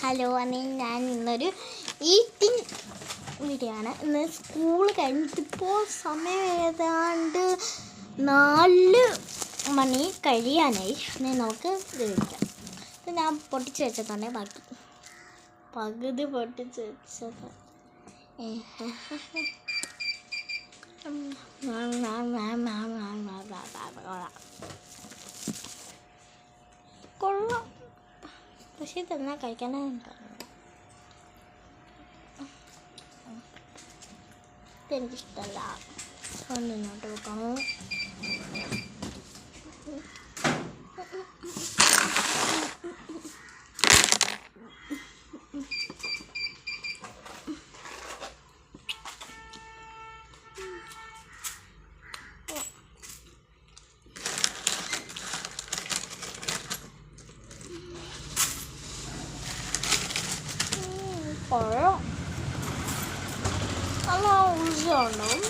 Hello ഞാൻ ഇന്നൊരു eating video ആണ്. ഇന്ന് സ്കൂൾ കഴിഞ്ഞിട്ടിപ്പോൾ സമയം ഏതാണ്ട് 4 മണി കഴിയാനായി. നമുക്ക് ഇത് കഴിക്കാം. ഇത് ഞാൻ പൊട്ടിച്ച് വെച്ചതുകൊണ്ട് പകുതി പൊട്ടിച്ച് വെച്ചത് കൊള്ളാം. പക്ഷേ ഇതെന്നാ കഴിക്കാനായിട്ടാണ് എനിക്കിഷ്ടമല്ല. ഒന്നിങ്ങോട്ട് വെക്കണം. കൊള്ളാം. നല്ല ഊർജ്ജമുണ്ടാവും.